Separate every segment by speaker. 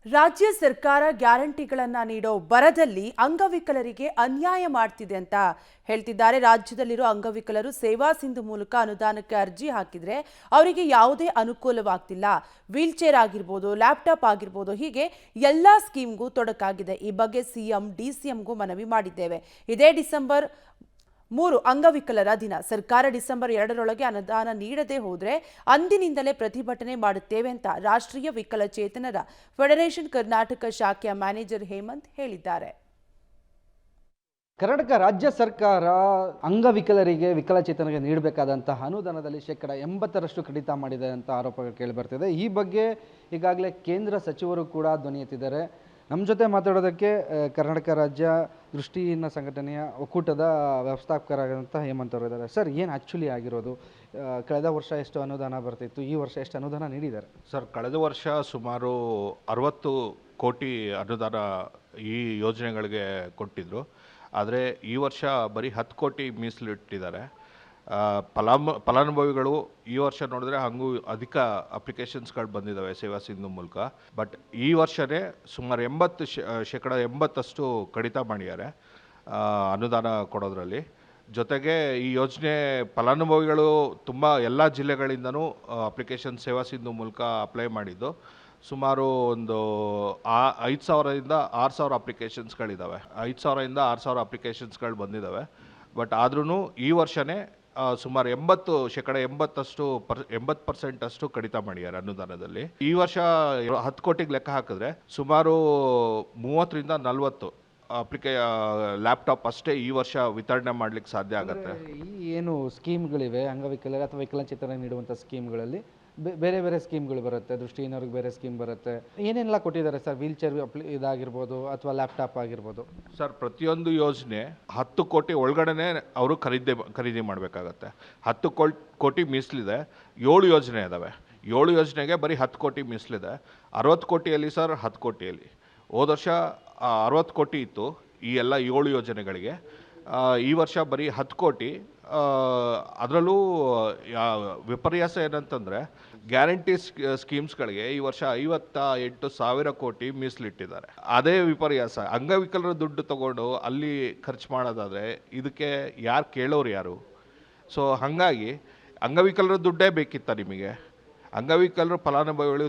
Speaker 1: ರಾಜ್ಯ ಸರ್ಕಾರ ಗ್ಯಾರಂಟಿಗಳನ್ನ ನೀಡೋ ಬರದಲ್ಲಿ ಅಂಗವಿಕಲರಿಗೆ ಅನ್ಯಾಯ ಮಾಡ್ತಿದೆ ಅಂತ ಹೇಳ್ತಿದ್ದಾರೆ. ರಾಜ್ಯದಲ್ಲಿರೋ ಅಂಗವಿಕಲರು ಸೇವಾ ಸಿಂಧು ಮೂಲಕ ಅನುದಾನಕ್ಕೆ ಅರ್ಜಿ ಹಾಕಿದ್ರೆ ಅವರಿಗೆ ಯಾವುದೇ ಅನುಕೂಲವಾಗ್ತಿಲ್ಲ. ವೀಲ್ ಚೇರ್ ಆಗಿರ್ಬೋದು, ಲ್ಯಾಪ್ಟಾಪ್ ಆಗಿರ್ಬೋದು, ಹೀಗೆ ಎಲ್ಲ ಸ್ಕೀಮ್ಗೂ ತೊಡಕಾಗಿದೆ. ಈ ಬಗ್ಗೆ ಸಿಎಂ ಡಿಸಿಎಂಗೂ ಮನವಿ ಮಾಡಿದ್ದೇವೆ. ಇದೇ ಡಿಸೆಂಬರ್ 3 ಅಂಗವಿಕಲರ ದಿನ. ಸರ್ಕಾರ ಡಿಸೆಂಬರ್ 2ರೊಳಗೆ ಅನುದಾನ ನೀಡದೆ ಹೋದ್ರೆ ಅಂದಿನಿಂದಲೇ ಪ್ರತಿಭಟನೆ ಮಾಡುತ್ತೇವೆ ಅಂತ ರಾಷ್ಟ್ರೀಯ ವಿಕಲಚೇತನರ ಫೆಡರೇಷನ್ ಕರ್ನಾಟಕ ಶಾಖೆಯ ಮ್ಯಾನೇಜರ್ ಹೇಮಂತ್ ಹೇಳಿದ್ದಾರೆ.
Speaker 2: ಕರ್ನಾಟಕ ರಾಜ್ಯ ಸರ್ಕಾರ ಅಂಗವಿಕಲರಿಗೆ ವಿಕಲಚೇತನರಿಗೆ ನೀಡಬೇಕಾದಂತಹ ಅನುದಾನದಲ್ಲಿ 80% ಕಡಿತ ಮಾಡಿದೆ ಅಂತ ಆರೋಪಗಳು ಕೇಳಿಬರ್ತಿದೆ. ಈ ಬಗ್ಗೆ ಈಗಾಗಲೇ ಕೇಂದ್ರ ಸಚಿವರು ಕೂಡ ಧ್ವನಿ ಎತ್ತಿದ್ದಾರೆ. ನಮ್ಮ ಜೊತೆ ಮಾತಾಡೋದಕ್ಕೆ ಕರ್ನಾಟಕ ರಾಜ್ಯ ದೃಷ್ಟಿಹೀನ ಸಂಘಟನೆಯ ಒಕ್ಕೂಟದ ವ್ಯವಸ್ಥಾಪಕರಾದಂಥ ಹೇಮಂತ್ ಅವರು ಇದ್ದಾರೆ. ಸರ್, ಏನು ಆ್ಯಕ್ಚುಲಿ ಆಗಿರೋದು? ಕಳೆದ ವರ್ಷ ಎಷ್ಟು ಅನುದಾನ ಬರ್ತಿತ್ತು, ಈ ವರ್ಷ ಎಷ್ಟು ಅನುದಾನ ನೀಡಿದ್ದಾರೆ?
Speaker 3: ಸರ್, ಕಳೆದ ವರ್ಷ ಸುಮಾರು 60 ಕೋಟಿ ಅನುದಾನ ಈ ಯೋಜನೆಗಳಿಗೆ ಕೊಟ್ಟಿದ್ದರು. ಆದರೆ ಈ ವರ್ಷ ಬರೀ 10 ಕೋಟಿ ಮೀಸಲಿಟ್ಟಿದ್ದಾರೆ. ಫಲಾನುಭವಿಗಳು ಈ ವರ್ಷ ನೋಡಿದ್ರೆ ಹಾಗೂ ಅಧಿಕ ಅಪ್ಲಿಕೇಶನ್ಸ್ಗಳು ಬಂದಿದ್ದಾವೆ ಸೇವಾ ಸಿಂಧು ಮೂಲಕ. ಬಟ್ ಈ ವರ್ಷವೇ ಸುಮಾರು 80% ಕಡಿತ ಮಾಡಿದ್ದಾರೆ ಅನುದಾನ ಕೊಡೋದ್ರಲ್ಲಿ. ಜೊತೆಗೆ ಈ ಯೋಜನೆ ಫಲಾನುಭವಿಗಳು ತುಂಬ ಎಲ್ಲ ಜಿಲ್ಲೆಗಳಿಂದನೂ ಅಪ್ಲಿಕೇಶನ್ ಸೇವಾ ಸಿಂಧು ಮೂಲಕ ಅಪ್ಲೈ ಮಾಡಿದ್ದು. ಸುಮಾರು ಒಂದು 5,000ರಿಂದ 6,000 ಅಪ್ಲಿಕೇಶನ್ಸ್ಗಳಿದ್ದಾವೆ. 5,000ರಿಂದ 6,000 ಅಪ್ಲಿಕೇಶನ್ಸ್ಗಳು ಬಂದಿದ್ದಾವೆ. ಬಟ್ ಆದ್ರೂ ಈ ವರ್ಷವೇ ಸುಮಾರು 80% ಕಡಿತ ಮಾಡಿದ್ದಾರೆ ಅನುದಾನದಲ್ಲಿ. ಈ ವರ್ಷ 10 ಕೋಟಿಗೆ ಲೆಕ್ಕ ಹಾಕಿದ್ರೆ ಸುಮಾರು 30ರಿಂದ 40 ಲ್ಯಾಪ್ಟಾಪ್ ಅಷ್ಟೇ ಈ ವರ್ಷ ವಿತರಣೆ ಮಾಡಲಿಕ್ಕೆ ಸಾಧ್ಯ ಆಗುತ್ತೆ.
Speaker 2: ಈ ಏನು ಸ್ಕೀಮ್ಗಳಿವೆ ಅಂಗವಿಕಲರ ಅಥವಾ ವಿಕಲಚೇತನ ನೀಡುವಂಥ ಸ್ಕೀಮ್ಗಳಲ್ಲಿ ಬೇರೆ ಬೇರೆ ಸ್ಕೀಮ್ಗಳು ಬರುತ್ತೆ. ದೃಷ್ಟಿಹೀನವ್ರಿಗೆ ಬೇರೆ ಸ್ಕೀಮ್ ಬರುತ್ತೆ. ಏನೆಲ್ಲ ಕೊಟ್ಟಿದ್ದಾರೆ ಸರ್? ವೀಲ್ ಚೇರ್ ಇದಾಗಿರ್ಬೋದು ಅಥವಾ ಲ್ಯಾಪ್ಟಾಪ್ ಆಗಿರ್ಬೋದು.
Speaker 3: ಸರ್, ಪ್ರತಿಯೊಂದು ಯೋಜನೆ 10 ಕೋಟಿ ಒಳಗಡೆ ಅವರು ಖರೀದಿ ಮಾಡಬೇಕಾಗತ್ತೆ. 10 ಕೋಟಿ ಮೀಸಲಿದೆ. 7 ಯೋಜನೆ ಇದ್ದಾವೆ. 7 ಯೋಜನೆಗೆ ಬರೀ 10 ಕೋಟಿ ಮೀಸಲಿದೆ. 60 ಕೋಟಿಯಲ್ಲಿ ಸರ್ 10 ಕೋಟಿಯಲ್ಲಿ ಹೋದ ವರ್ಷ 60 ಕೋಟಿ ಇತ್ತು ಈ ಎಲ್ಲ 7 ಯೋಜನೆಗಳಿಗೆ. ಈ ವರ್ಷ ಬರೀ 10 ಕೋಟಿ. ಅದರಲ್ಲೂ ವಿಪರ್ಯಾಸ ಏನಂತಂದರೆ ಗ್ಯಾರಂಟಿ ಸ್ಕೀಮ್ಸ್ಗಳಿಗೆ ಈ ವರ್ಷ 58,000 ಕೋಟಿ ಮೀಸಲಿಟ್ಟಿದ್ದಾರೆ. ಅದೇ ವಿಪರ್ಯಾಸ. ಅಂಗವಿಕಲರ ದುಡ್ಡು ತಗೊಂಡು ಅಲ್ಲಿ ಖರ್ಚು ಮಾಡೋದಾದರೆ ಇದಕ್ಕೆ ಕೇಳೋರು ಯಾರು? ಸೊ ಹಾಗಾಗಿ ಅಂಗವಿಕಲರ ದುಡ್ಡೇ ಬೇಕಿತ್ತ ನಿಮಗೆ? ಅಂಗವಿಕಲರು ಫಲಾನುಭವಿಗಳು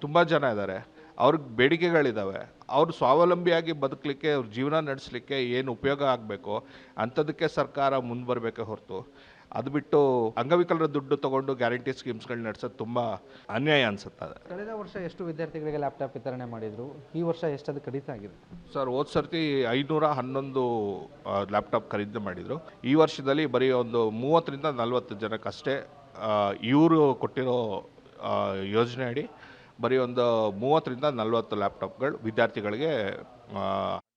Speaker 3: ತುಂಬ ಜನ ಇದ್ದಾರೆ. ಅವ್ರಿಗೆ ಬೇಡಿಕೆಗಳಿದ್ದಾವೆ. ಅವ್ರು ಸ್ವಾವಲಂಬಿಯಾಗಿ ಬದುಕಲಿಕ್ಕೆ, ಅವ್ರ ಜೀವನ ನಡೆಸಲಿಕ್ಕೆ ಏನು ಉಪಯೋಗ ಆಗಬೇಕು ಅಂಥದಕ್ಕೆ ಸರ್ಕಾರ ಮುಂದೆ ಬರಬೇಕೆ ಹೊರತು ಅದು ಬಿಟ್ಟು ಅಂಗವಿಕಲರ ದುಡ್ಡು ತೊಗೊಂಡು ಗ್ಯಾರಂಟಿ ಸ್ಕೀಮ್ಸ್ಗಳು ನಡೆಸೋದು ತುಂಬ ಅನ್ಯಾಯ ಅನಿಸುತ್ತದೆ.
Speaker 2: ಕಳೆದ ವರ್ಷ ಎಷ್ಟು ವಿದ್ಯಾರ್ಥಿಗಳಿಗೆ ಲ್ಯಾಪ್ಟಾಪ್ ವಿತರಣೆ ಮಾಡಿದರು? ಈ ವರ್ಷ ಎಷ್ಟದು ಕಡಿತ ಆಗಿದೆ?
Speaker 3: ಸರ್, ಹೋದ ಸರ್ತಿ 511 ಲ್ಯಾಪ್ಟಾಪ್ ಖರೀದಿ ಮಾಡಿದರು. ಈ ವರ್ಷದಲ್ಲಿ ಬರೀ ಒಂದು 30ರಿಂದ 40 ಜನಕ್ಕಷ್ಟೇ ಇವರು ಕೊಟ್ಟಿರೋ ಯೋಜನೆ ಅಡಿ ಬರೀ ಒಂದು 30ರಿಂದ 40 ಲ್ಯಾಪ್ಟಾಪ್ಗಳು ವಿದ್ಯಾರ್ಥಿಗಳಿಗೆ